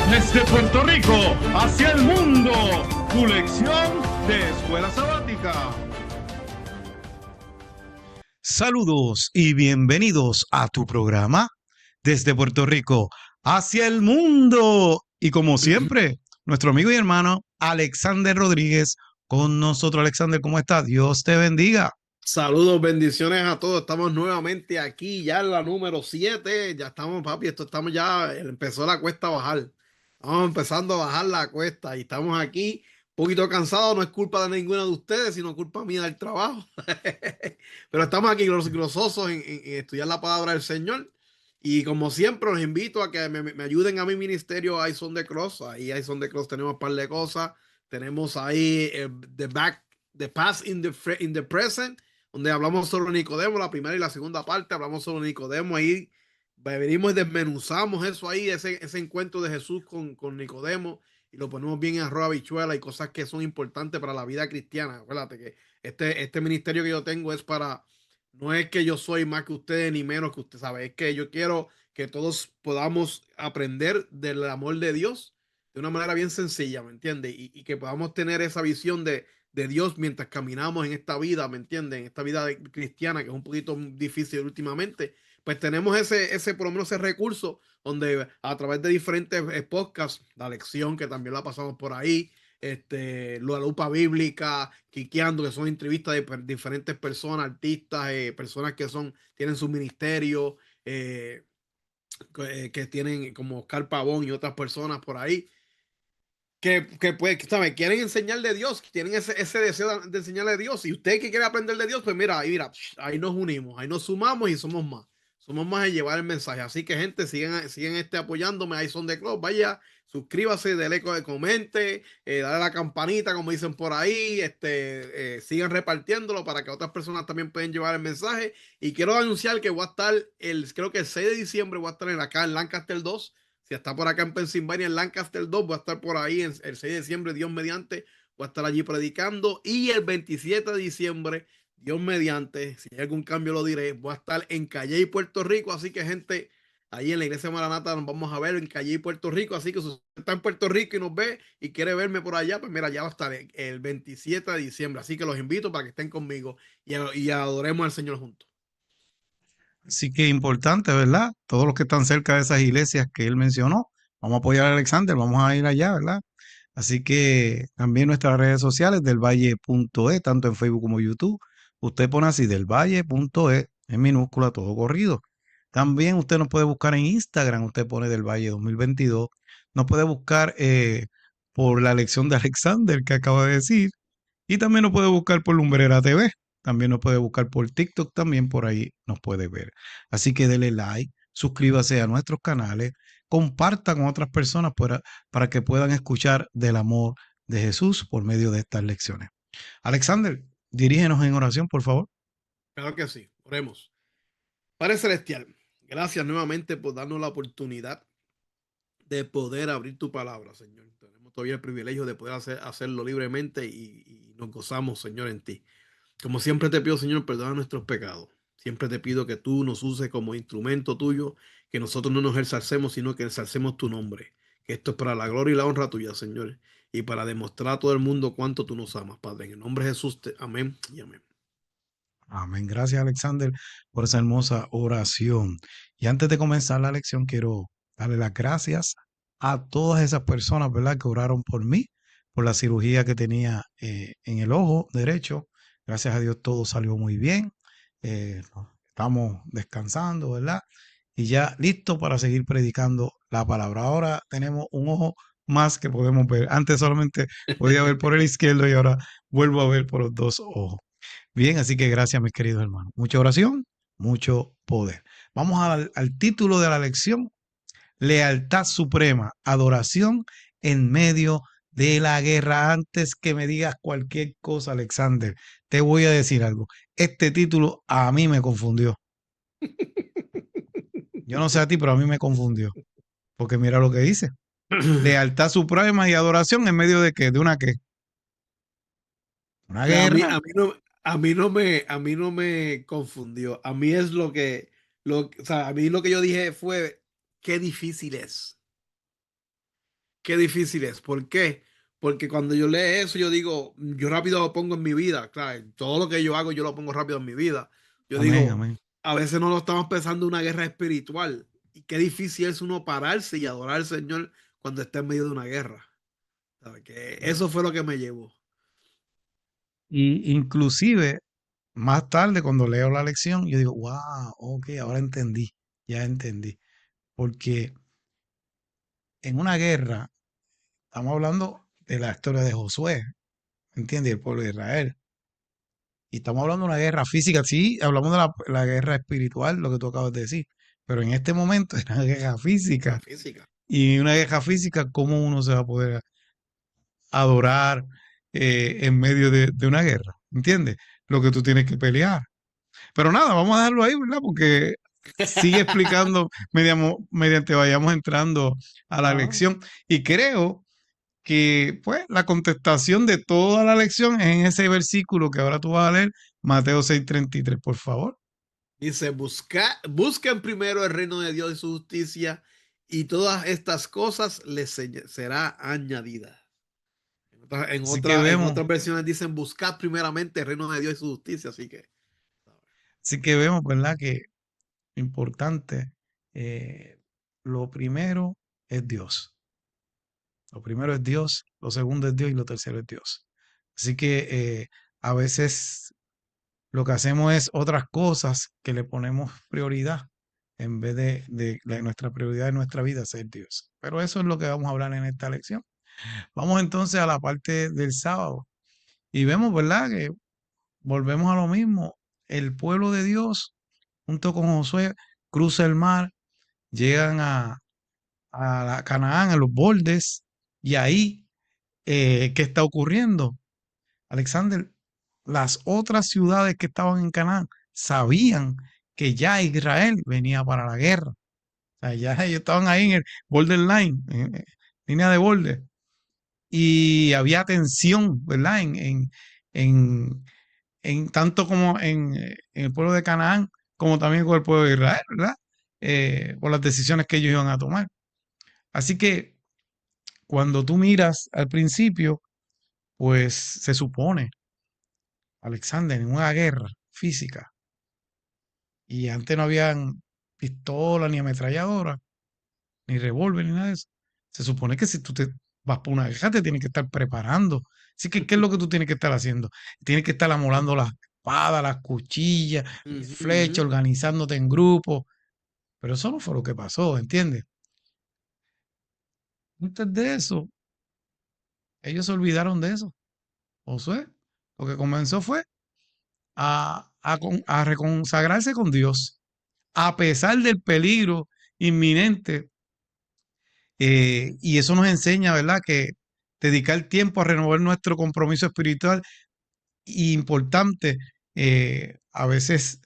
Desde Puerto Rico hacia el mundo, tu lección de escuela sabática. Saludos y bienvenidos a tu programa Desde Puerto Rico hacia el mundo. Y como siempre, nuestro amigo y hermano Alexander Rodríguez con nosotros. Alexander, ¿cómo estás? Dios te bendiga. Saludos, bendiciones a todos. Estamos nuevamente aquí, ya en la número 7. Ya estamos, papi. Estamos ya, empezó la cuesta a bajar. Estamos empezando a bajar la cuesta y estamos aquí, un poquito cansados. No es culpa de ninguna de ustedes, sino culpa mía del trabajo. Pero estamos aquí gozosos en estudiar la palabra del Señor. Y como siempre, los invito a que me ayuden a mi ministerio Eyes on the Cross. Ahí Eyes on the Cross tenemos un par de cosas. Tenemos ahí the past in the present, donde hablamos sobre Nicodemo, la primera y la segunda parte, hablamos sobre Nicodemo, ahí venimos y desmenuzamos eso ahí, ese encuentro de Jesús con Nicodemo, y lo ponemos bien en arroz, habichuela y cosas que son importantes para la vida cristiana. Acuérdate que este ministerio que yo tengo es para, no es que yo soy más que ustedes ni menos que ustedes, ¿sabe? Es que yo quiero que todos podamos aprender del amor de Dios de una manera bien sencilla, ¿me entiendes? Y que podamos tener esa visión de Dios mientras caminamos en esta vida, ¿me entienden? En esta vida cristiana que es un poquito difícil últimamente, pues tenemos por lo menos ese recurso donde a través de diferentes podcasts, la lección que también la pasamos por ahí, la lupa bíblica, Quiqueando, que son entrevistas de diferentes personas, artistas, personas que tienen su ministerio, que tienen como Oscar Pavón y otras personas por ahí pues, ¿sabe? Quieren enseñar de Dios, tienen ese deseo de enseñarle de Dios. Y usted que quiere aprender de Dios, pues mira, ahí nos unimos, ahí nos sumamos y somos más. Somos más en llevar el mensaje. Así que, gente, siguen apoyándome. Ahí son de club. Vaya, suscríbase, dele comente, dale a la campanita, como dicen por ahí. Sigan repartiéndolo para que otras personas también puedan llevar el mensaje. Y quiero anunciar que voy a estar, creo que el 6 de diciembre, voy a estar acá en Lancaster 2. Si está por acá en Pensilvania, en Lancaster 2, voy a estar por ahí el 6 de diciembre, Dios mediante, voy a estar allí predicando. Y el 27 de diciembre, Dios mediante, si hay algún cambio lo diré, voy a estar en Calley, Puerto Rico. Así que, gente, ahí en la iglesia Maranata nos vamos a ver en Calley, Puerto Rico. Así que si usted está en Puerto Rico y nos ve y quiere verme por allá, pues mira, ya va a estar el 27 de diciembre. Así que los invito para que estén conmigo y adoremos al Señor juntos. Así que importante, ¿verdad? Todos los que están cerca de esas iglesias que él mencionó, vamos a apoyar a Alexander, vamos a ir allá, ¿verdad? Así que también nuestras redes sociales del valle.e, tanto en Facebook como YouTube. Usted pone así del valle.e en minúscula, todo corrido. También usted nos puede buscar en Instagram, usted pone del Valle 2022. Nos puede buscar por la lección de Alexander que acaba de decir. Y también nos puede buscar por Lumbrera TV. También nos puede buscar por TikTok, también por ahí nos puede ver. Así que dele like, suscríbase a nuestros canales, compartan con otras personas para que puedan escuchar del amor de Jesús por medio de estas lecciones. Alexander, dirígenos en oración, por favor. Claro que sí, oremos. Padre Celestial, gracias nuevamente por darnos la oportunidad de poder abrir tu palabra, Señor. Tenemos todavía el privilegio de poder hacerlo libremente y nos gozamos, Señor, en ti. Como siempre te pido, Señor, perdona nuestros pecados. Siempre te pido que tú nos uses como instrumento tuyo, que nosotros no nos exalcemos, sino que exalcemos tu nombre. Que esto es para la gloria y la honra tuya, Señor, y para demostrar a todo el mundo cuánto tú nos amas, Padre. En el nombre de Jesús, amén y amén. Amén. Gracias, Alexander, por esa hermosa oración. Y antes de comenzar la lección, quiero darle las gracias a todas esas personas, ¿verdad?, que oraron por mí, por la cirugía que tenía en el ojo derecho. Gracias a Dios todo salió muy bien. Estamos descansando, ¿verdad? Y ya listo para seguir predicando la palabra. Ahora tenemos un ojo más que podemos ver. Antes solamente podía ver por el izquierdo y ahora vuelvo a ver por los dos ojos. Bien, así que gracias, mis queridos hermanos. Mucha oración, mucho poder. Vamos al título de la lección: Lealtad suprema, adoración en medio de la guerra. Antes que me digas cualquier cosa, Alexander, te voy a decir algo. Este título a mí me confundió. Yo no sé a ti, pero a mí me confundió. Porque mira lo que dice. Lealtad suprema y adoración en medio de qué, de una qué. Una Pues guerra. a mí no me confundió. A mí es o sea, a mí lo que yo dije fue, qué difícil es. qué difícil es. ¿Por qué? Porque cuando yo leo eso, yo digo, yo rápido lo pongo en mi vida. Claro, todo lo que yo hago, yo lo pongo rápido en mi vida. Yo Amén, digo, amén. a veces no lo estamos pensando en una guerra espiritual. Y qué difícil es uno pararse y adorar al Señor cuando está en medio de una guerra. ¿Sabe? Que eso fue lo que me llevó. Y inclusive, más tarde, cuando leo la lección, yo digo, wow, ok, ahora entendí, ya entendí. Porque en una guerra, estamos hablando de la historia de Josué, ¿me entiendes? El pueblo de Israel. Y estamos hablando de una guerra física, sí, hablamos de la guerra espiritual, lo que tú acabas de decir. Pero en este momento es una guerra La física. física. Y una guerra física, ¿cómo uno se va a poder adorar en medio de una guerra? ¿Entiendes? Lo que tú tienes que pelear. Pero nada, vamos a dejarlo ahí, ¿verdad? Porque sigue explicando mediante vayamos entrando a la Ajá. lección. Y creo que, pues, la contestación de toda la lección es en ese versículo que ahora tú vas a leer, Mateo 6:33, por favor. Dice, busquen primero el reino de Dios y su justicia, y todas estas cosas les será añadida. Así que En vemos, otras versiones dicen, buscad primeramente el reino de Dios y su justicia. Así que, así que vemos, ¿verdad? Que importante, eh, lo primero es Dios. Lo primero es Dios, lo segundo es Dios y lo tercero es Dios. Así que a veces lo que hacemos es otras cosas que le ponemos prioridad en vez de nuestra prioridad en nuestra vida ser Dios. Pero eso es lo que vamos a hablar en esta lección. Vamos entonces a la parte del sábado y vemos, ¿verdad? Que volvemos a lo mismo. El pueblo de Dios, junto con Josué, cruza el mar, llegan a la Canaán, a los bordes, y ahí, ¿qué está ocurriendo? Alexander, las otras ciudades que estaban en Canaán sabían que ya Israel venía para la guerra. O sea, ya ellos estaban ahí en el borderline, en línea de borde. Y había tensión, ¿verdad? En, tanto como en el pueblo de Canaán, como también con el pueblo de Israel, ¿verdad? Por las decisiones que ellos iban a tomar. Así que cuando tú miras al principio, pues se supone, Alexander, en una guerra física, y antes no habían pistola, ni ametralladora, ni revólver, ni nada de eso. Se supone que si tú te vas por una guerra, te tienes que estar preparando. Así que, ¿qué es lo que tú tienes que estar haciendo? Tienes que estar amolando las espadas, las cuchillas, las ujú, flechas, ujú. organizándote en grupos. Pero eso no fue lo que pasó, ¿entiendes? Antes de eso, ellos se olvidaron de eso. Josué, lo que comenzó fue a reconsagrarse con Dios, a pesar del peligro inminente. Y eso nos enseña, ¿verdad?, que dedicar tiempo a renovar nuestro compromiso espiritual y importante, a veces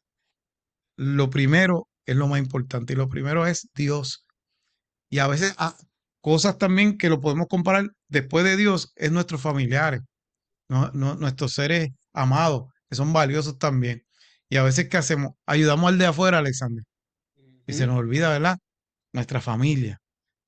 lo primero es lo más importante y lo primero es Dios. Y a veces cosas también que lo podemos comparar después de Dios es nuestros familiares, nuestros seres amados, que son valiosos también. Y a veces, ¿qué hacemos? Ayudamos al de afuera, Alexander. Y se Ujú. nos olvida, ¿verdad? Nuestra familia.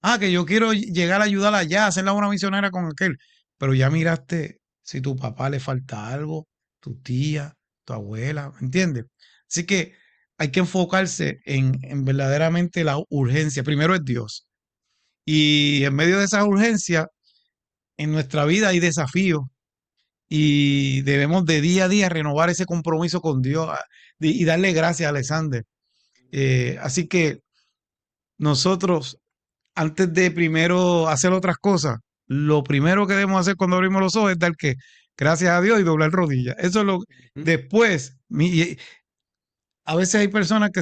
Ah, que yo quiero llegar a ayudar allá, hacer la una misionera con aquel. Pero ya miraste si tu papá le falta algo, tu tía, tu abuela, ¿me entiendes? Así que hay que enfocarse en verdaderamente la urgencia. Primero es Dios. Y en medio de esa urgencia, en nuestra vida hay desafíos y debemos de día a día renovar ese compromiso con Dios y darle gracias a Alexander. Así que nosotros, antes de primero hacer otras cosas, lo primero que debemos hacer cuando abrimos los ojos es dar que gracias a Dios y doblar rodillas. Eso es lo Ujú. después. A veces hay personas que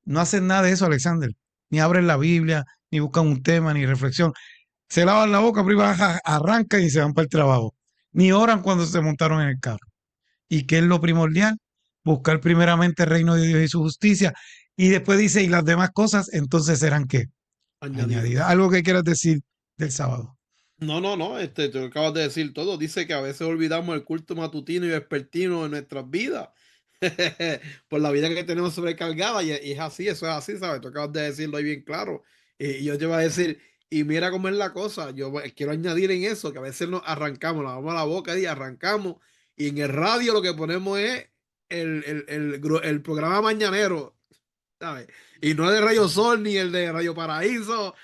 no hacen nada de eso, Alexander. Ni abren la Biblia, ni buscan un tema, ni reflexión. Se lavan la boca, primero arrancan y se van para el trabajo. Ni oran cuando se montaron en el carro. ¿Y qué es lo primordial? Buscar primeramente el reino de Dios y su justicia. Y después dice, y las demás cosas, entonces serán qué? Añadida. Añadidas. Algo que quieras decir del sábado. No, no, no, tú acabas de decir todo. Dice que a veces olvidamos el culto matutino y vespertino de nuestras vidas. Por la vida que tenemos sobrecargada y es así, eso es así, ¿sabes? Tú acabas de decirlo ahí bien claro. Y yo te iba a decir, Y mira cómo es la cosa. Yo quiero añadir en eso que a veces nos arrancamos, nos vamos a la boca y arrancamos. Y en el radio lo que ponemos es el programa mañanero, ¿sabes? Y no el de Radio Sol ni el de Radio Paraíso,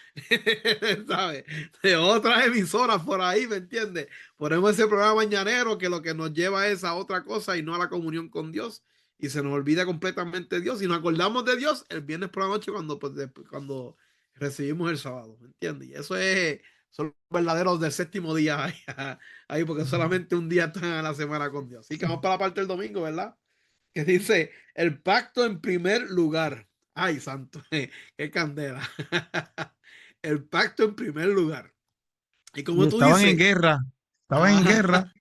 ¿sabes? De otras emisoras por ahí, ¿me entiendes? Ponemos ese programa mañanero que lo que nos lleva es a otra cosa y no a la comunión con Dios. Y se nos olvida completamente Dios. Y nos acordamos de Dios el viernes por la noche cuando, pues, cuando recibimos el sábado, ¿me entiendes? Y eso es, son los verdaderos del séptimo día ahí, ahí, porque solamente un día están a la semana con Dios. Así que vamos para la parte del domingo, ¿verdad? Que dice el pacto en primer lugar. Ay, santo, qué candela. El pacto en primer lugar. Y Y como tú estaban en dices, guerra, estaban en ah, guerra.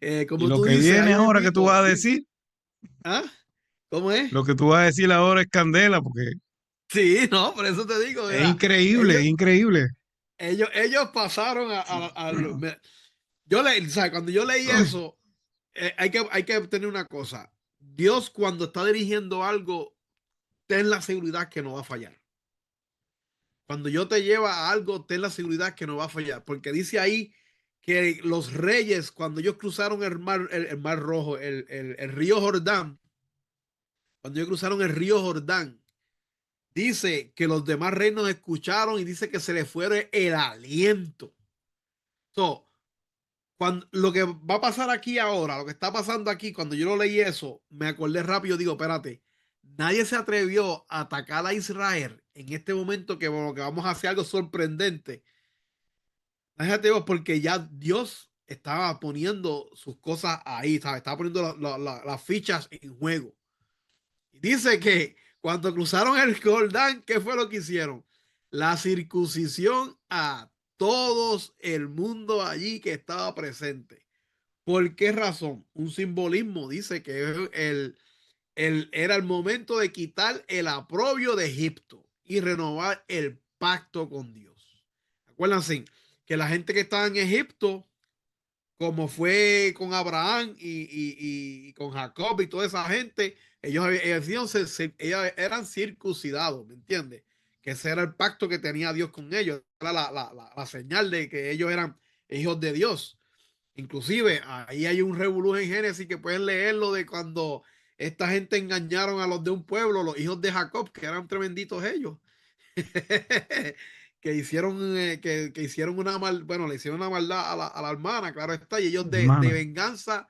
Y como lo tú que dices, viene ahí ahora que tú mismo, vas a decir, ¿ah? ¿Cómo es? lo que tú vas a decir ahora es candela, porque Sí, no, por eso te digo, es mira, increíble, es ellos, increíble. ellos pasaron yo leí, ¿sabes? Cuando yo leí eso, hay que tener una cosa. Dios cuando está dirigiendo algo, ten la seguridad que no va a fallar. Cuando yo te lleva a algo, ten la seguridad que no va a fallar. Porque dice ahí que los reyes, cuando ellos cruzaron el mar rojo, el río Jordán, cuando ellos cruzaron el río Jordán, dice que los demás reinos escucharon y dice que se les fue el aliento. So, lo que va a pasar aquí ahora, lo que está pasando aquí, cuando yo lo leí eso, me acordé rápido, digo, espérate, nadie se atrevió a atacar a Israel en este momento que, bueno, que vamos a hacer algo sorprendente. Déjate vos, porque ya Dios estaba poniendo sus cosas ahí, ¿sabes? Estaba poniendo las fichas en juego. Y dice que cuando cruzaron el Jordán, ¿qué fue lo que hicieron? La circuncisión a todos el mundo allí que estaba presente. ¿Por qué razón? Un simbolismo dice que era el momento de quitar el aprobio de Egipto y renovar el pacto con Dios. Acuérdense que la gente que estaba en Egipto, como fue con Abraham y con Jacob y toda esa gente, ellos eran circuncidados, ¿me entiendes? Que ese era el pacto que tenía Dios con ellos, era la señal de que ellos eran hijos de Dios. Inclusive, ahí hay un revolú en Génesis que pueden leerlo de cuando esta gente engañaron a los de un pueblo, los hijos de Jacob, que eran tremenditos ellos, que hicieron una mal, bueno, le hicieron una maldad a la hermana, claro está, y ellos de Hermana, venganza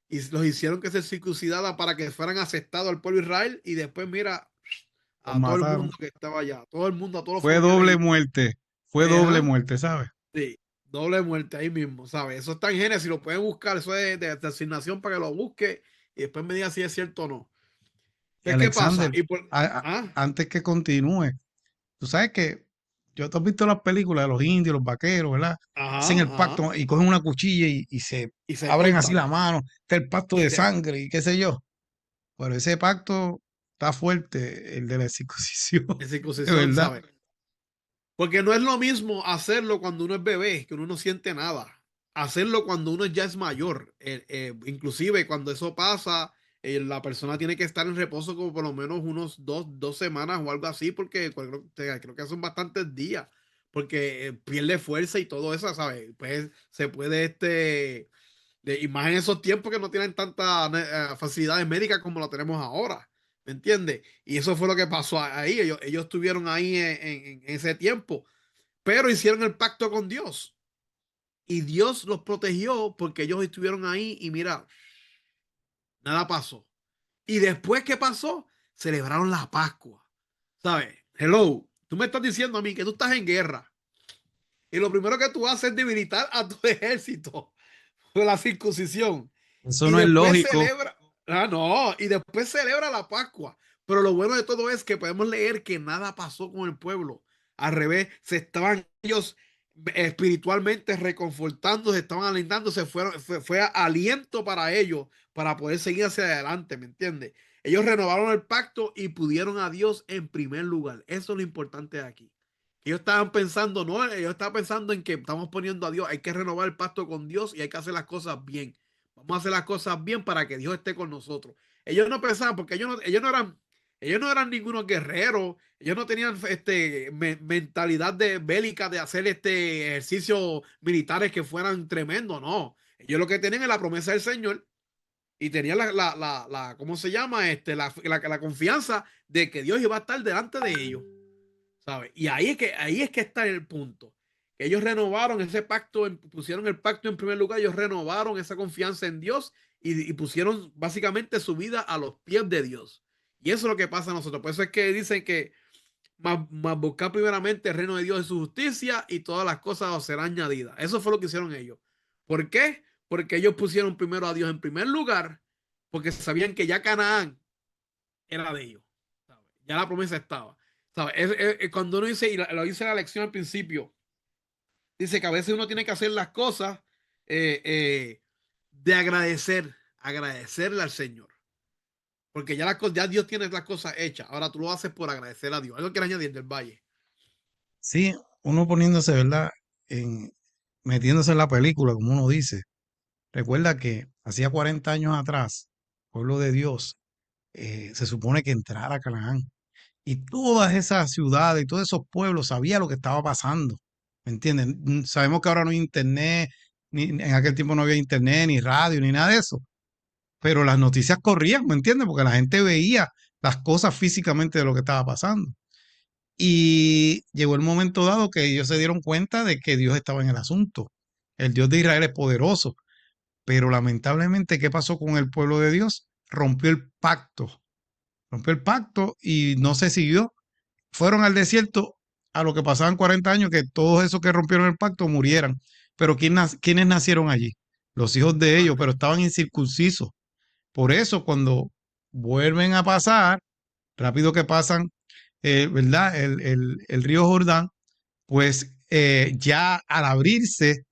y los hicieron que se circuncidaran para que fueran aceptados al pueblo de Israel y después mira los a todo el mundo mataron. que estaba allá, todo el mundo, a todos los familiares. Fue doble Ajá, muerte, ¿sabes? sí, doble muerte ahí mismo, ¿sabes? Eso está en Génesis, lo pueden buscar, eso es de asignación para que lo busque y después me diga si es cierto o no. Y Entonces, ¿qué pasa? Alexander, Ah, antes que continúe, tú sabes que yo te has visto las películas de los indios, los vaqueros, ¿verdad? Hacen ajá, el ajá. pacto y cogen una cuchilla y se Y se abren así cortan. la mano, está el pacto de sangre y qué sé yo. Pero ese pacto está fuerte, el de la circuncisión, En de circuncisión, verdad. ¿sabes? Porque no es lo mismo hacerlo cuando uno es bebé, que uno no siente nada. Hacerlo cuando uno ya es mayor. Inclusive cuando eso pasa, la persona tiene que estar en reposo como por lo menos unos dos semanas o algo así, porque creo que son bastantes días, porque pierde fuerza y todo eso, ¿sabes? Pues se puede, y más en esos tiempos que no tienen tantas facilidades médicas como lo tenemos ahora. ¿Me entiendes? Y eso fue lo que pasó ahí. Ellos estuvieron ahí en ese tiempo, pero hicieron el pacto con Dios. Y Dios los protegió porque ellos estuvieron ahí y mira, nada pasó. Y después, ¿qué pasó? Celebraron la Pascua. ¿Sabes? Hello, tú me estás diciendo a mí que tú estás en guerra. Y lo primero que tú haces es debilitar a tu ejército con la circuncisión. Eso Y no es después lógico. celebra, no, y después celebra la Pascua. Pero lo bueno de todo es que podemos leer que nada pasó con el pueblo. Al revés, se estaban ellos espiritualmente reconfortando, se estaban alentando, fue aliento para ellos para poder seguir hacia adelante, ¿me entiendes? Ellos renovaron el pacto y pudieron a Dios en primer lugar. Eso es lo importante de aquí. Ellos estaban pensando, no, ellos estaban pensando en que estamos poniendo a Dios, hay que renovar el pacto con Dios y hay que hacer las cosas bien. Vamos a hacer las cosas bien para que Dios esté con nosotros. Ellos no pensaban, porque ellos no eran Ellos no eran ningunos guerreros, ellos no tenían mentalidad de bélica de hacer ejercicios militares que fueran tremendos, no. Ellos lo que tenían es la promesa del Señor y tenían ¿cómo se llama? La confianza de que Dios iba a estar delante de ellos, ¿sabes? Y ahí es que está el punto. Ellos renovaron ese pacto, pusieron el pacto en primer lugar, ellos renovaron esa confianza en Dios y pusieron básicamente su vida a los pies de Dios. Y eso es lo que pasa a nosotros. Por eso es que dicen que más buscar primeramente el reino de Dios y su justicia y todas las cosas os serán añadidas. Eso fue lo que hicieron ellos. ¿Por qué? Porque ellos pusieron primero a Dios en primer lugar, porque sabían que ya Canaán era de ellos, ¿sabes? Ya la promesa estaba, ¿sabes? Cuando uno dice, y lo dice la lección al principio, dice que a veces uno tiene que hacer las cosas de agradecerle al Señor. Porque ya Dios tiene las cosas hechas. Ahora tú lo haces por agradecer a Dios. Algo que añadir del Valle. Sí, uno poniéndose, ¿verdad? Metiéndose en la película, como uno dice. Recuerda que hacía 40 años atrás, pueblo de Dios, se supone que entrara a Canaán. Y todas esas ciudades y todos esos pueblos sabían lo que estaba pasando. ¿Me entiendes? Sabemos que ahora no hay internet, ni en aquel tiempo no había internet, ni radio, ni nada de eso. Pero las noticias corrían, ¿me entiendes? Porque la gente veía las cosas físicamente de lo que estaba pasando. Y llegó el momento dado que ellos se dieron cuenta de que Dios estaba en el asunto. El Dios de Israel es poderoso. Pero lamentablemente, ¿qué pasó con el pueblo de Dios? Rompió el pacto. Rompió el pacto y no se siguió. Fueron al desierto a lo que pasaban 40 años, que todos esos que rompieron el pacto murieran. Pero ¿quiénes nacieron allí? Los hijos de ellos, pero estaban incircuncisos. Por eso cuando vuelven a pasar, rápido que pasan, ¿verdad? El río Jordán, pues ya al abrirse,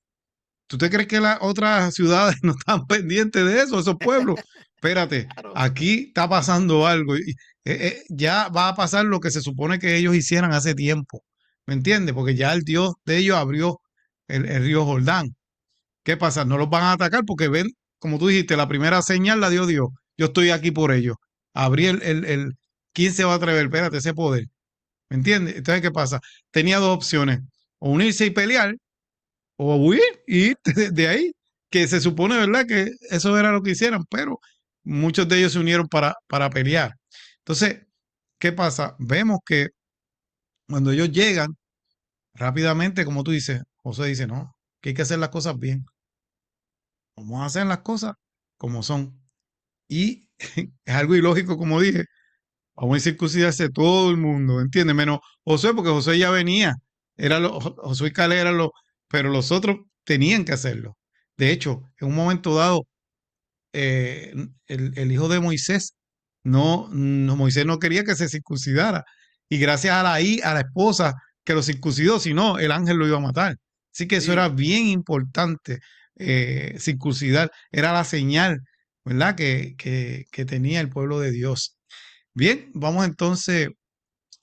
¿tú te crees que las otras ciudades no están pendientes de eso, esos pueblos? Espérate, Claro. aquí está pasando algo y ya va a pasar lo que se supone que ellos hicieran hace tiempo, ¿me entiendes? Porque ya el Dios de ellos abrió el río Jordán. ¿Qué pasa? No los van a atacar porque ven, como tú dijiste, la primera señal la dio Dios. Yo estoy aquí por ellos. Abrí ¿quién se va a atrever? Espérate, ese poder. ¿Me entiendes? Entonces, ¿qué pasa? Tenía dos opciones. O unirse y pelear, o huir y ir de ahí. Que se supone, ¿verdad? Que eso era lo que hicieran, pero muchos de ellos se unieron para pelear. Entonces, ¿qué pasa? Vemos que cuando ellos llegan, rápidamente, como tú dices, José dice, no, que hay que hacer las cosas bien. Vamos a hacer las cosas como son. Y es algo ilógico, como dije, vamos a circuncidarse todo el mundo, ¿entiendes? Menos Josué, porque Josué ya venía. Josué y Caleb eran pero los otros tenían que hacerlo. De hecho, en un momento dado, el hijo de Moisés, Moisés no quería que se circuncidara. Y gracias a la esposa que lo circuncidó, si no, el ángel lo iba a matar. Así que eso era Sí. bien importante, circuncidar. Era la señal, ¿verdad? Que tenía el pueblo de Dios. Bien, vamos entonces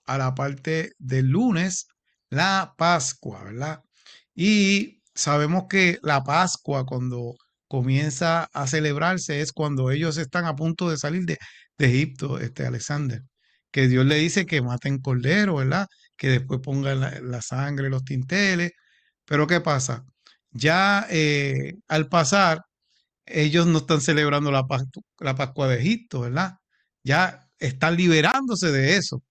a la parte del lunes, la Pascua, ¿verdad? Y sabemos que la Pascua, cuando comienza a celebrarse, es cuando ellos están a punto de salir de Egipto, Alexander, que Dios le dice que maten cordero, ¿verdad? Que después pongan la sangre, los tinteles. Pero ¿qué pasa? Ya al pasar, ellos no están celebrando la Pascua de Egipto, ¿verdad? Ya están liberándose de eso.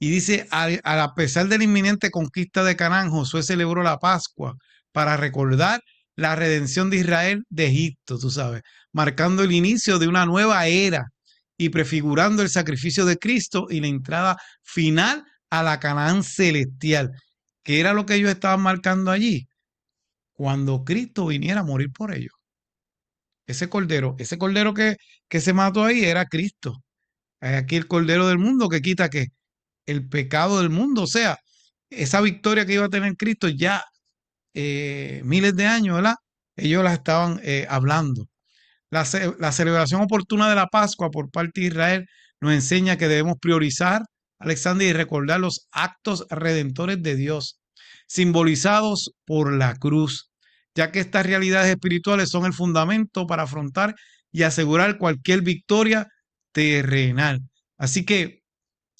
Y dice, a pesar de la inminente conquista de Canaán, Josué celebró la Pascua para recordar la redención de Israel de Egipto, tú sabes, marcando el inicio de una nueva era y prefigurando el sacrificio de Cristo y la entrada final a la Canaán celestial, que era lo que ellos estaban marcando allí, cuando Cristo viniera a morir por ellos. Ese cordero que se mató ahí era Cristo. Aquí el cordero del mundo que quita que el pecado del mundo, o sea, esa victoria que iba a tener Cristo ya miles de años, ¿verdad? Ellos la estaban hablando. La celebración oportuna de la Pascua por parte de Israel nos enseña que debemos priorizar, Alexander, y recordar los actos redentores de Dios, simbolizados por la cruz, ya que estas realidades espirituales son el fundamento para afrontar y asegurar cualquier victoria terrenal. Así que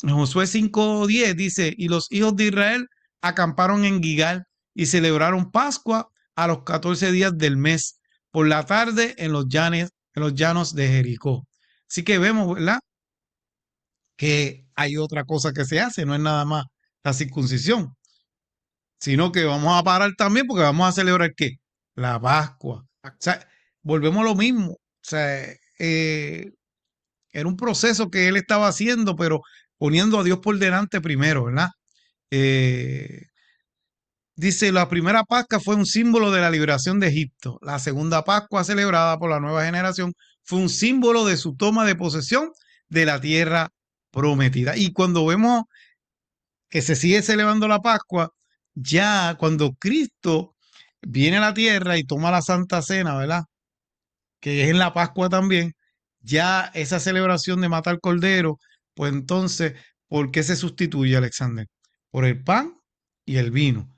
en Josué 5:10 dice, y los hijos de Israel acamparon en Gilgal y celebraron Pascua a los 14 días del mes, por la tarde en los llanos de Jericó. Así que vemos, ¿verdad? Que hay otra cosa que se hace, no es nada más la circuncisión, sino que vamos a parar también porque vamos a celebrar ¿qué? La Pascua. O sea, volvemos a lo mismo. O sea, era un proceso que él estaba haciendo, pero poniendo a Dios por delante primero, ¿verdad? Eh, Dice, la primera Pascua fue un símbolo de la liberación de Egipto. La segunda Pascua celebrada por la nueva generación fue un símbolo de su toma de posesión de la tierra prometida. Y cuando vemos que se sigue celebrando la Pascua, ya cuando Cristo viene a la tierra y toma la Santa Cena, ¿verdad? Que es en la Pascua también, ya esa celebración de matar cordero, pues entonces, ¿por qué se sustituye, Alexander? Por el pan y el vino.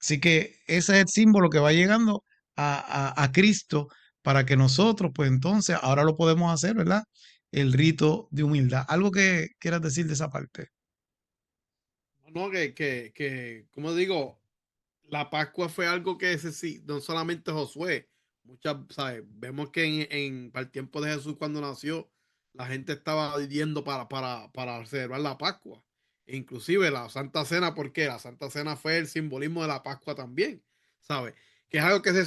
Así que ese es el símbolo que va llegando a Cristo para que nosotros, pues entonces, ahora lo podemos hacer, ¿verdad? El rito de humildad. ¿Algo que quieras decir de esa parte? No, como digo, la Pascua fue algo que sí, no solamente Josué, muchas, ¿sabes? Vemos que para el tiempo de Jesús cuando nació, la gente estaba yendo para celebrar la Pascua. E inclusive la Santa Cena, porque la Santa Cena fue el simbolismo de la Pascua también, ¿sabes? Que es algo que se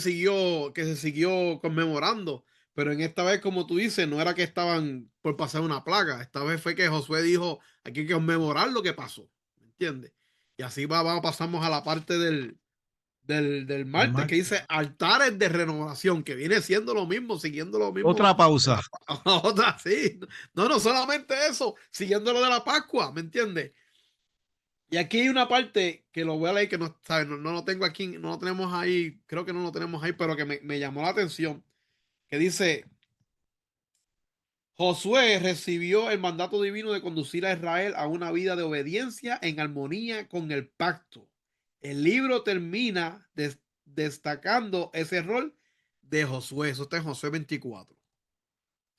siguió conmemorando. Pero en esta vez, como tú dices, no era que estaban por pasar una plaga. Esta vez fue que Josué dijo, aquí hay que conmemorar lo que pasó. ¿Me entiendes? Y así pasamos a la parte del El martes que martes. dice altares de renovación, que viene siendo lo mismo, siguiendo lo mismo Otra de pausa. la otra, sí. No, no solamente eso, siguiendo lo de la Pascua, ¿me entiendes? Y aquí hay una parte que lo voy a leer que no, ¿sabes? No lo tengo aquí, no lo tenemos ahí, creo que no lo tenemos ahí, pero que me llamó la atención, que dice, Josué recibió el mandato divino de conducir a Israel a una vida de obediencia en armonía con el pacto. El libro termina destacando ese rol de Josué. Eso está en Josué 24.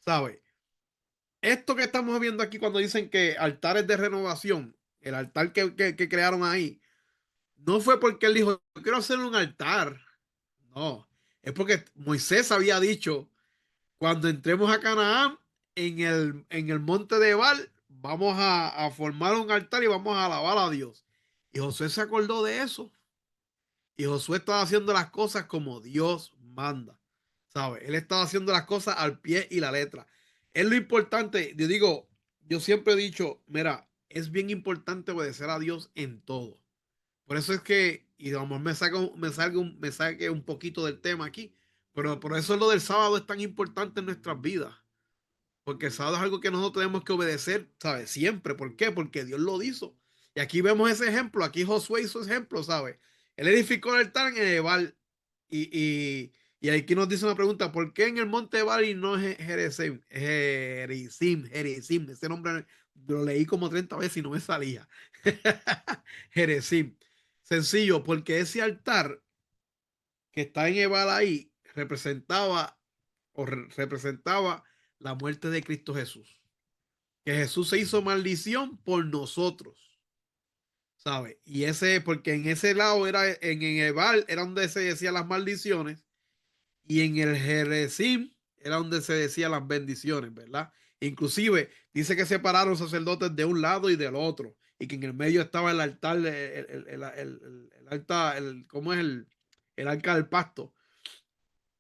¿Sabe? Esto que estamos viendo aquí cuando dicen que altares de renovación, el altar que crearon ahí, no fue porque él dijo, yo quiero hacer un altar. No, es porque Moisés había dicho, cuando entremos a Canaán, en el monte de Ebal, vamos a formar un altar y vamos a alabar a Dios. Y Josué se acordó de eso. Y Josué estaba haciendo las cosas como Dios manda. ¿Sabe? Él estaba haciendo las cosas al pie y la letra. Es lo importante. Yo digo, yo siempre he dicho, mira, es bien importante obedecer a Dios en todo. Por eso es que, y vamos, me saque un poquito del tema aquí, pero por eso lo del sábado es tan importante en nuestras vidas. Porque el sábado es algo que nosotros tenemos que obedecer, ¿sabes? Siempre. ¿Por qué? Porque Dios lo hizo. Y aquí vemos ese ejemplo. Aquí Josué hizo ese ejemplo, ¿sabes? Él edificó el altar en Ebal. Y aquí nos dice una pregunta: ¿por qué en el monte Ebal y no es Gerizim? Gerizim. Ese nombre lo leí como 30 veces y no me salía. Gerizim. Sencillo, porque ese altar que está en Ebal ahí representaba la muerte de Cristo Jesús. Que Jesús se hizo maldición por nosotros, ¿sabe? Y porque en ese lado en Ebal era donde se decían las maldiciones y en el Gerizim era donde se decían las bendiciones, ¿verdad? Inclusive dice que separaron los sacerdotes de un lado y del otro y que en el medio estaba el altar, el altar, ¿cómo es el arca del pacto?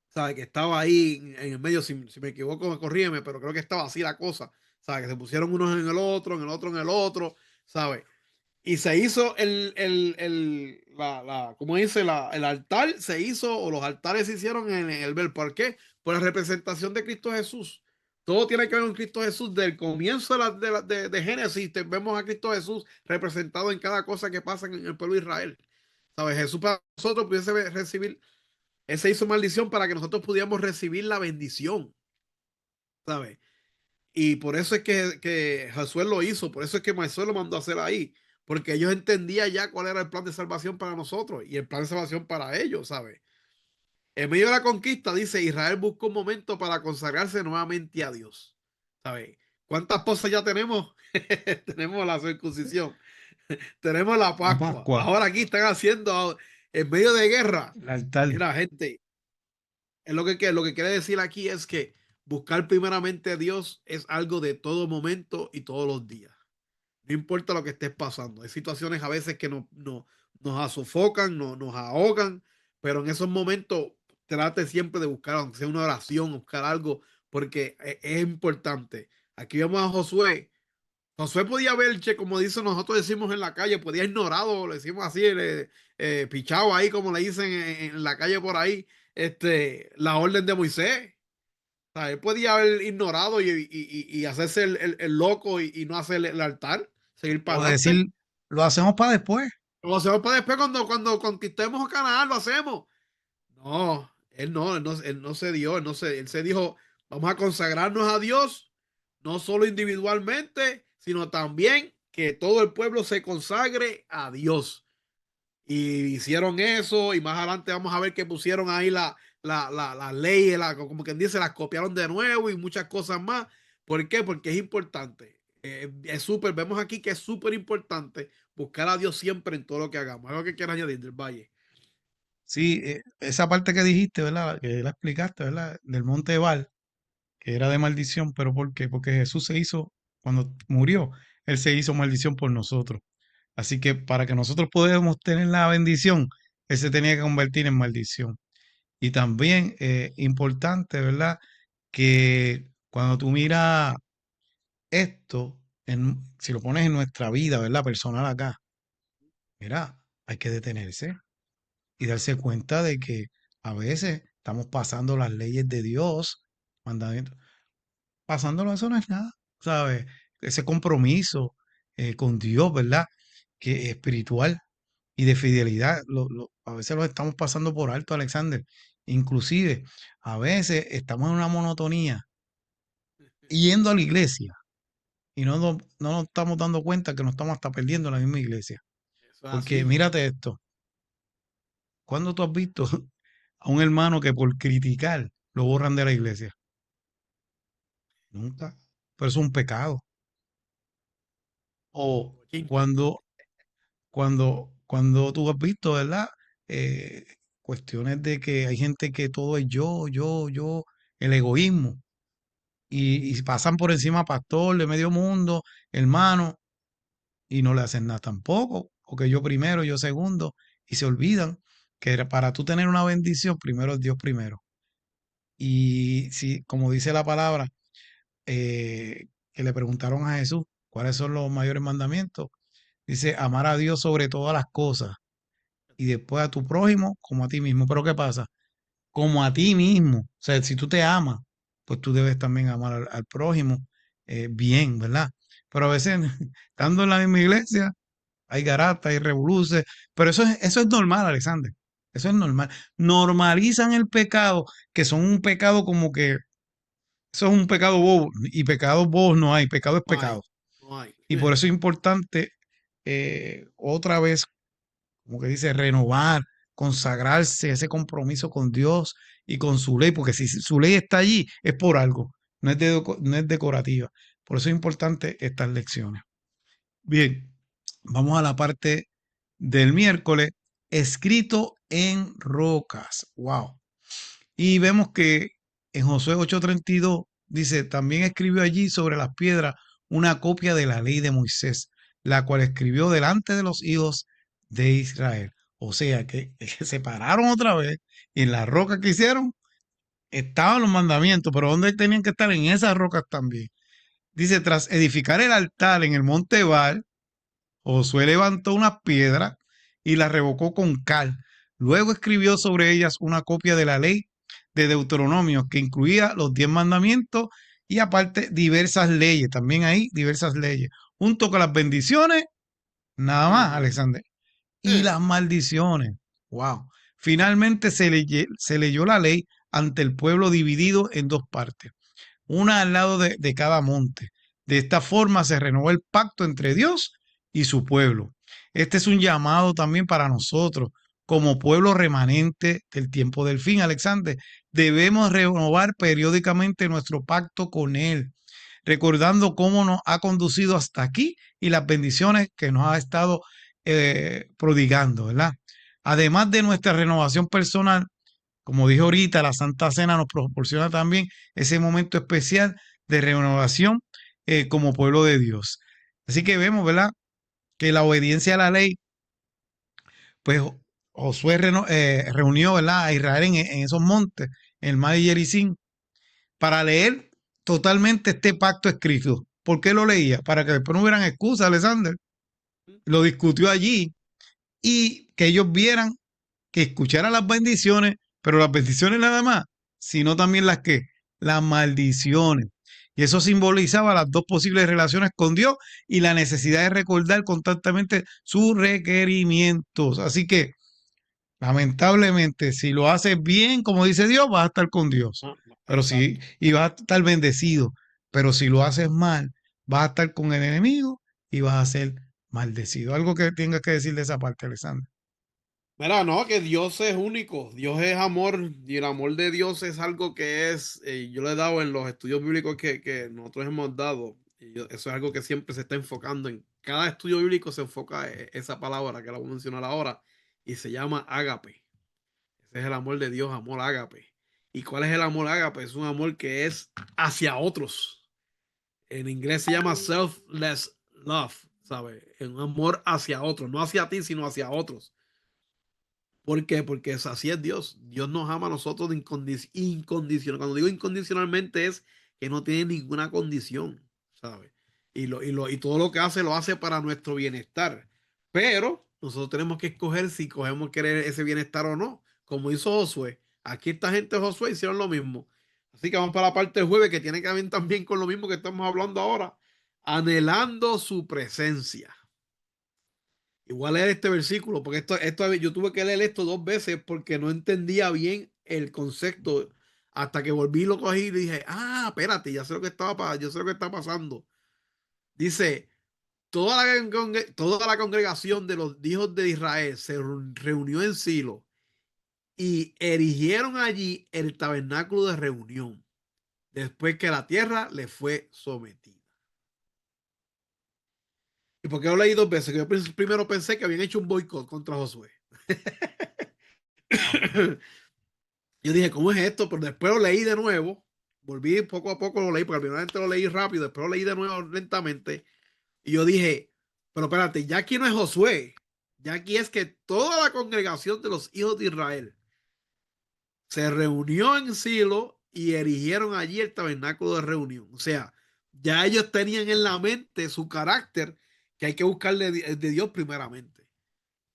¿Sabe? Que estaba ahí en el medio, si me equivoco, corrígeme, pero creo que estaba así la cosa, ¿sabe? Que se pusieron unos en el otro, en el otro, en el otro, ¿sabe? Y se hizo ¿cómo dice? El altar se hizo, o los altares se hicieron en el Bel. ¿Por qué? Por la representación de Cristo Jesús. Todo tiene que ver con Cristo Jesús. Del comienzo de Génesis, vemos a Cristo Jesús representado en cada cosa que pasa en el pueblo de Israel. ¿Sabe? Jesús para nosotros pudiese recibir, él se hizo maldición para que nosotros pudiéramos recibir la bendición, ¿sabes? Y por eso es que Josué lo hizo, por eso es que Moisés lo mandó a hacer ahí, porque ellos entendían ya cuál era el plan de salvación para nosotros y el plan de salvación para ellos, ¿sabes? En medio de la conquista, dice, Israel buscó un momento para consagrarse nuevamente a Dios, ¿sabes? ¿Cuántas cosas ya tenemos? Tenemos la circuncisión, tenemos la La Pascua. Pascua, Ahora aquí están haciendo en medio de guerra. el altar. Mira, gente, es lo que quiere decir aquí es que buscar primeramente a Dios es algo de todo momento y todos los días. No importa lo que estés pasando. Hay situaciones a veces que nos sofocan, nos ahogan, pero en esos momentos trate siempre de buscar, aunque sea una oración, buscar algo, porque es importante. Aquí vemos a Josué. Josué podía ver, che, como dice, nosotros decimos en la calle, podía ignorado, le decimos así, pichado ahí, como le dicen en la calle por ahí, la orden de Moisés. O sea, él podía haber ignorado y hacerse el loco y no hacer el altar, seguir O para decir, adelante. lo hacemos para después. Lo hacemos para después cuando conquistemos Canaán, lo hacemos. No, él no se dio, él se dijo, vamos a consagrarnos a Dios, no solo individualmente, sino también que todo el pueblo se consagre a Dios. Y hicieron eso, y más adelante vamos a ver que pusieron ahí la ley, como quien dice, las copiaron de nuevo y muchas cosas más. ¿Por qué? Porque es importante. Es súper, vemos aquí que es súper importante buscar a Dios siempre en todo lo que hagamos. ¿Algo que quieras añadir del Valle? Sí, esa parte que dijiste, ¿verdad? Que la explicaste, ¿verdad? Del monte Ebal, que era de maldición, pero ¿por qué? Porque Jesús se hizo, cuando murió, Él se hizo maldición por nosotros. Así que para que nosotros podamos tener la bendición, Él se tenía que convertir en maldición. Y también importante, ¿verdad? Que cuando tú miras esto, si lo pones en nuestra vida, ¿verdad? Personal acá, mira, hay que detenerse y darse cuenta de que a veces estamos pasando las leyes de Dios, mandamientos. Pasándolo, eso no es nada, ¿sabes? Ese compromiso con Dios, ¿verdad? Que es espiritual y de fidelidad, a veces lo estamos pasando por alto, Alexander. Inclusive, a veces estamos en una monotonía yendo a la iglesia y no nos estamos dando cuenta que nos estamos hasta perdiendo en la misma iglesia. Eso es Porque así. mírate esto, ¿cuándo tú has visto a un hermano que por criticar lo borran de la iglesia? Nunca. Pero eso es un pecado. O Chinche. cuando tú has visto, ¿verdad? Eh, Cuestiones de que hay gente que todo es yo, el egoísmo. Y pasan por encima a pastor de medio mundo, hermano, y no le hacen nada tampoco. Porque yo primero, yo segundo, y se olvidan que para tú tener una bendición, primero es Dios primero. Y si, como dice la palabra, que le preguntaron a Jesús cuáles son los mayores mandamientos, dice amar a Dios sobre todas las cosas y después a tu prójimo como a ti mismo. Pero ¿qué pasa? Como a ti mismo. O sea, si tú te amas, pues tú debes también amar al prójimo bien, ¿verdad? Pero a veces, estando en la misma iglesia, hay garata, hay revoluces, pero eso es normal, Alexander. Eso es normal. Normalizan el pecado, que son un pecado como que eso es un pecado bobo, y pecados bobos no hay, pecado es No hay, pecado. no hay. Y por eso es importante otra vez, como que dice, renovar, consagrarse, ese compromiso con Dios y con su ley, porque si su ley está allí, es por algo, no es decorativa. Por eso es importante estas lecciones. Bien, vamos a la parte del miércoles, escrito en rocas. Wow. Y vemos que en Josué 8:32 dice, también escribió allí sobre las piedras una copia de la ley de Moisés, la cual escribió delante de los hijos de Israel. O sea que se pararon otra vez y en la roca que hicieron estaban los mandamientos, pero ¿dónde tenían que estar? En esas rocas también. Dice, tras edificar el altar en el monte Ebal, Josué levantó unas piedras y las revocó con cal. Luego escribió sobre ellas una copia de la ley de Deuteronomio que incluía los 10 mandamientos y aparte diversas leyes, también hay diversas leyes, junto con las bendiciones, nada más, Ujú. Alexander, y Eh, las maldiciones. Wow. Finalmente se leyó la ley ante el pueblo dividido en dos partes, una al lado de cada monte. De esta forma se renovó el pacto entre Dios y su pueblo. Este es un llamado también para nosotros, como pueblo remanente del tiempo del fin, Alexander. Debemos renovar periódicamente nuestro pacto con Él. recordando cómo nos ha conducido hasta aquí y las bendiciones que nos ha estado prodigando, ¿verdad? Además de nuestra renovación personal, como dije ahorita, la Santa Cena nos proporciona también ese momento especial de renovación como pueblo de Dios. Así que vemos, ¿verdad? Que la obediencia a la ley, pues Josué reunió, ¿verdad? A Israel en esos montes, en el mar de Gerizim, para leer totalmente este pacto escrito. ¿Por qué lo leía? Para que después no hubieran excusas, Alexander. Lo discutió allí y que ellos vieran, que escucharan las bendiciones, pero las bendiciones nada más, sino también las maldiciones. Y eso simbolizaba las dos posibles relaciones con Dios y la necesidad de recordar constantemente sus requerimientos. Así que, lamentablemente, si lo haces bien, como dice Dios, vas a estar con Dios. Pero si, y vas a estar bendecido. Pero si lo haces mal, vas a estar con el enemigo y vas a ser maldecido. Algo que tengas que decir de esa parte, Alexander. Mira, no, que Dios es único, Dios es amor y el amor de Dios es algo que es, yo le he dado en los estudios bíblicos que nosotros hemos dado, eso es algo que siempre se está enfocando en cada estudio bíblico se enfoca esa palabra que la voy a mencionar ahora y se llama ágape. Ese es el amor de Dios, amor ágape. ¿Y cuál es el amor ágape? Es un amor que es hacia otros. En inglés se llama selfless love, ¿sabes? Un amor hacia otros, no hacia ti, sino hacia otros. ¿Por qué? Porque así es Dios. Dios nos ama a nosotros de incondicional. Cuando digo incondicionalmente es que no tiene ninguna condición, ¿sabes? Y todo lo que hace lo hace para nuestro bienestar. Pero nosotros tenemos que escoger si cogemos querer ese bienestar o no, como hizo Josué. Aquí esta gente de Josué hicieron lo mismo. Así que vamos para la parte del jueves que tiene que ver también con lo mismo que estamos hablando ahora. Anhelando su presencia. Igual leer este versículo, porque esto yo tuve que leer esto 2 veces porque no entendía bien el concepto hasta que volví lo cogí y dije, espérate, ya sé lo que yo sé lo que está pasando. Dice, toda la congregación de los hijos de Israel se reunió en Silo y erigieron allí el tabernáculo de reunión después que la tierra le fue sometida. ¿Y por qué lo leí 2 veces? Que yo primero pensé que habían hecho un boicot contra Josué. Yo dije, ¿cómo es esto? Pero después lo leí de nuevo. Volví poco a poco, lo leí, porque primeramente lo leí rápido, después lo leí de nuevo lentamente. Y yo dije, pero espérate, ya aquí no es Josué. Ya aquí es que toda la congregación de los hijos de Israel se reunió en Silo y erigieron allí el tabernáculo de reunión. O sea, ya ellos tenían en la mente su carácter que hay que buscarle de Dios primeramente.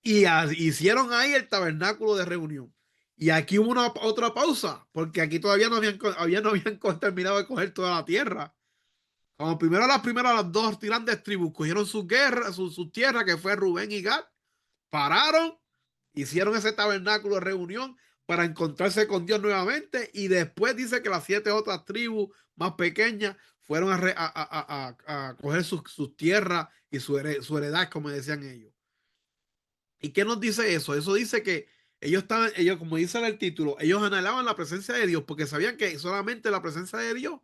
Y hicieron ahí el tabernáculo de reunión. Y aquí hubo otra pausa, porque aquí todavía no habían terminado de coger toda la tierra. Como las dos grandes tribus cogieron sus guerras, sus tierras, que fue Rubén y Gad, pararon, hicieron ese tabernáculo de reunión para encontrarse con Dios nuevamente. Y después dice que las 7 otras tribus más pequeñas fueron a coger sus tierras y su heredad, como decían ellos. ¿Y qué nos dice eso? Eso dice que ellos, como dice en el título, ellos anhelaban la presencia de Dios porque sabían que solamente la presencia de Dios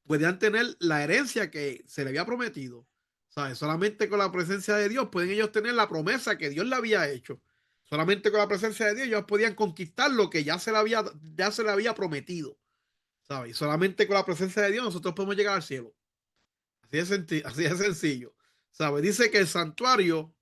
podían tener la herencia que se le había prometido. ¿Sabes? Solamente con la presencia de Dios pueden ellos tener la promesa que Dios le había hecho. Solamente con la presencia de Dios ellos podían conquistar lo que ya se le había prometido. ¿Sabes? Solamente con la presencia de Dios nosotros podemos llegar al cielo. Así de sencillo. ¿Sabes? Dice que el santuario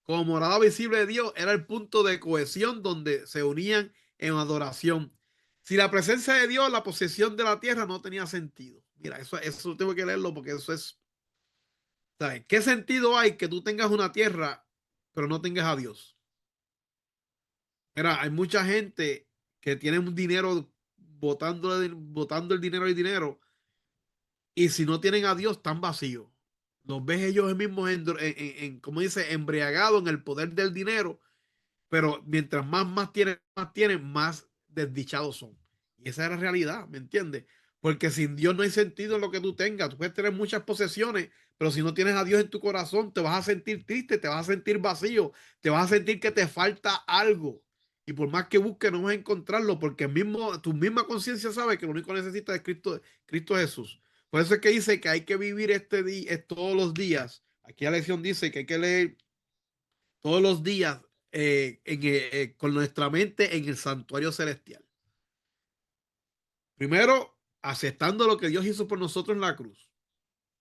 como morada visible de Dios era el punto de cohesión donde se unían en adoración. Si la presencia de Dios, la posesión de la tierra no tenía sentido. Mira, eso tengo que leerlo porque eso es, ¿sabes? ¿Qué sentido hay que tú tengas una tierra pero no tengas a Dios? Mira, hay mucha gente que tiene un dinero botando el dinero y si no tienen a Dios están vacíos. Los ves ellos mismos como dice, embriagados en el poder del dinero, pero mientras más tienen, más desdichados son. Y esa es la realidad, ¿me entiendes? Porque sin Dios no hay sentido en lo que tú tengas. Tú puedes tener muchas posesiones, pero si no tienes a Dios en tu corazón, te vas a sentir triste, te vas a sentir vacío, te vas a sentir que te falta algo. Y por más que busques, no vas a encontrarlo, porque tu misma conciencia sabe que lo único que necesitas es Cristo Jesús. Por eso es que dice que hay que vivir este día todos los días. Aquí la lección dice que hay que leer todos los días con nuestra mente en el santuario celestial. Primero, aceptando lo que Dios hizo por nosotros en la cruz.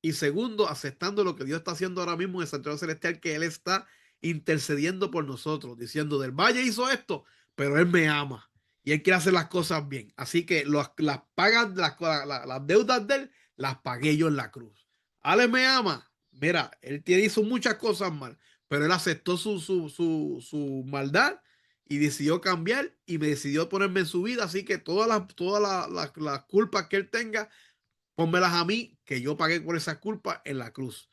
Y segundo, aceptando lo que Dios está haciendo ahora mismo en el santuario celestial, que Él está intercediendo por nosotros, diciendo, del Valle hizo esto, pero Él me ama y Él quiere hacer las cosas bien. Así que las pagan, las deudas de Él, las pagué yo en la cruz. Ale me ama. Mira, hizo muchas cosas mal, pero Él aceptó su maldad y decidió cambiar y me decidió ponerme en su vida. Así que las culpas que Él tenga, pónmelas a mí, que yo pagué por esas culpas en la cruz.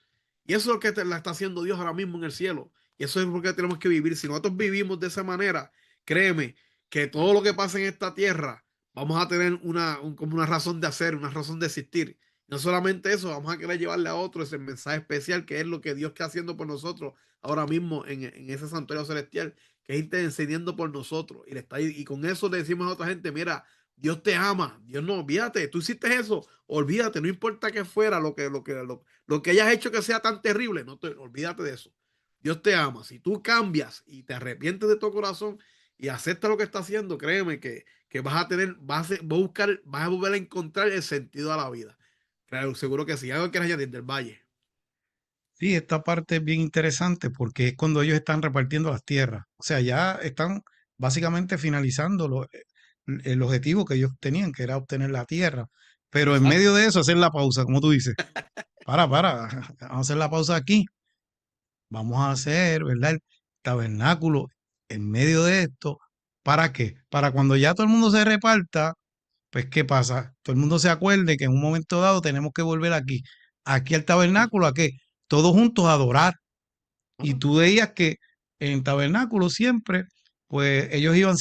Y eso es lo que la está haciendo Dios ahora mismo en el cielo. Y eso es lo que tenemos que vivir. Si nosotros vivimos de esa manera, créeme que todo lo que pasa en esta tierra, vamos a tener como una razón de hacer, una razón de existir. No solamente eso, vamos a querer llevarle a otro ese mensaje especial, que es lo que Dios está haciendo por nosotros ahora mismo en ese santuario celestial, que es intercediendo por nosotros. Y con eso le decimos a otra gente, mira, Dios te ama. Dios no, olvídate, tú hiciste eso, olvídate, no importa que fuera lo que hayas hecho que sea tan terrible, olvídate de eso. Dios te ama. Si tú cambias y te arrepientes de tu corazón y aceptas lo que está haciendo, créeme que vas a buscar, vas a volver a encontrar el sentido a la vida. Claro, seguro que sí. Algo que añadir del Valle. Sí, esta parte es bien interesante porque es cuando ellos están repartiendo las tierras. O sea, ya están básicamente finalizando el objetivo que ellos tenían, que era obtener la tierra. Pero en Exacto. medio de eso, hacer la pausa, como tú dices. Para, vamos a hacer la pausa aquí. Vamos a hacer, ¿verdad? El tabernáculo en medio de esto. ¿Para qué? Para cuando ya todo el mundo se reparta, pues ¿qué pasa? Todo el mundo se acuerde que en un momento dado tenemos que volver aquí al tabernáculo, ¿a qué? Todos juntos a adorar. Y Ajá. tú veías que en tabernáculo siempre, pues ellos iban,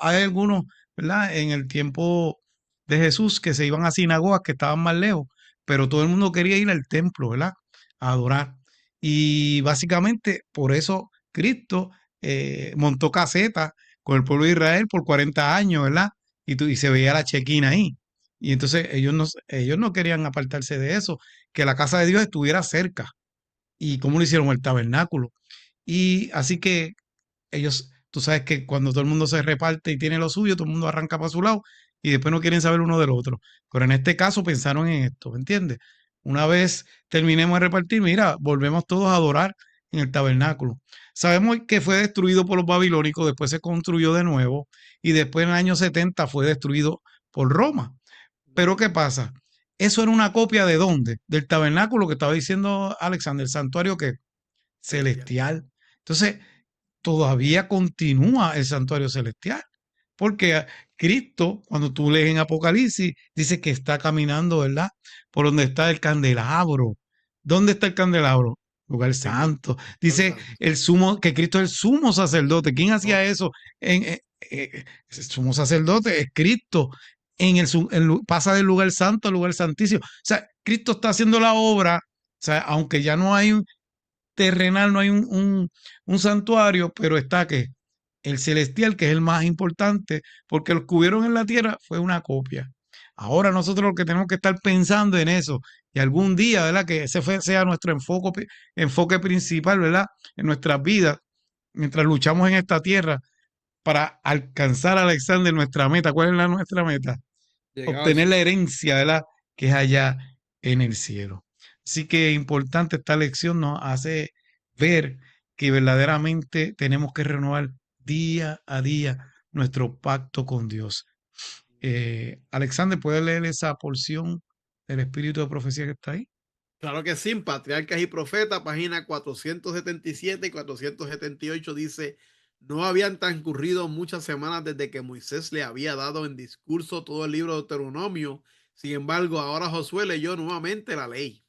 hay algunos, ¿verdad? En el tiempo de Jesús que se iban a sinagogas que estaban más lejos, pero todo el mundo quería ir al templo, ¿verdad? A adorar. Y básicamente por eso Cristo montó caseta con el pueblo de Israel por 40 años, ¿verdad? Y se veía la chequina ahí. Y entonces ellos no querían apartarse de eso, que la casa de Dios estuviera cerca. ¿Y cómo lo hicieron? El tabernáculo. Y así que ellos, tú sabes que cuando todo el mundo se reparte y tiene lo suyo, todo el mundo arranca para su lado y después no quieren saber uno del otro. Pero en este caso pensaron en esto, ¿me entiendes? Una vez terminemos de repartir, mira, volvemos todos a adorar en el tabernáculo. Sabemos que fue destruido por los babilónicos, después se construyó de nuevo y después en el año 70 fue destruido por Roma. Pero ¿qué pasa? Eso era una copia de dónde? Del tabernáculo que estaba diciendo Alexander, el santuario que Celestial. celestial. Entonces, todavía continúa el santuario celestial, porque Cristo, cuando tú lees en Apocalipsis, dice que está caminando, ¿verdad? Por donde está el candelabro. ¿Dónde está el candelabro? Lugar En el santo. lugar Dice santo. que Cristo es el sumo sacerdote. ¿Quién hacía Sacerdote. eso? El sumo sacerdote es Cristo. Pasa del lugar santo al lugar santísimo. O sea, Cristo está haciendo la obra. O sea, aunque ya no hay terrenal, no hay un santuario, pero está que el celestial, que es el más importante, porque los que hubieron en la tierra fue una copia. Ahora nosotros lo que tenemos que estar pensando en eso, y algún día, ¿verdad? Que sea nuestro enfoque principal, ¿verdad? En nuestras vidas, mientras luchamos en esta tierra para alcanzar, Alexander, nuestra meta. ¿Cuál es nuestra meta? Llegado al Obtener la cielo. herencia, ¿verdad? Que es allá en el cielo. Así que importante esta lección nos hace ver que verdaderamente tenemos que renovar día a día nuestro pacto con Dios. Alexander, ¿puedes leer esa porción del espíritu de profecía que está ahí? Claro que sí, Patriarcas y Profetas, página 477 y 478 dice, no habían transcurrido muchas semanas desde que Moisés le había dado en discurso todo el libro de Deuteronomio. Sin embargo, ahora Josué leyó nuevamente la ley.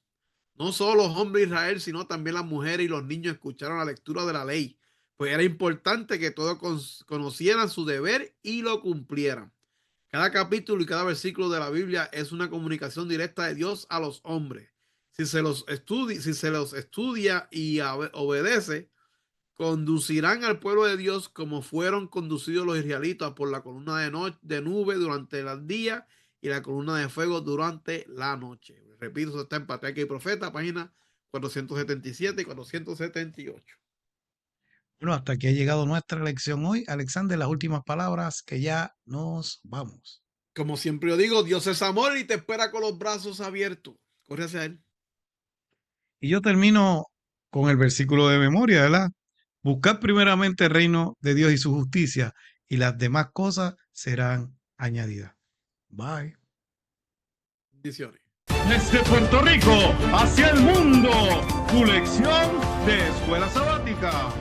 No solo los hombres de Israel, sino también las mujeres y los niños escucharon la lectura de la ley, pues era importante que todos conocieran su deber y lo cumplieran. Cada capítulo y cada versículo de la Biblia es una comunicación directa de Dios a los hombres. Si se los estudia y obedece, conducirán al pueblo de Dios como fueron conducidos los israelitas por la columna de nube durante el día y la columna de fuego durante la noche. Repito, eso está en Patriarca y Profeta, página 477 y 478. Bueno, hasta aquí ha llegado nuestra lección hoy. Alexander, las últimas palabras que ya nos vamos. Como siempre yo digo, Dios es amor y te espera con los brazos abiertos. Corre hacia Él. Y yo termino con el versículo de memoria, ¿verdad? Buscad primeramente el reino de Dios y su justicia, y las demás cosas serán añadidas. Bye. Bendiciones. Desde Puerto Rico hacia el mundo, tu lección de escuela sabática.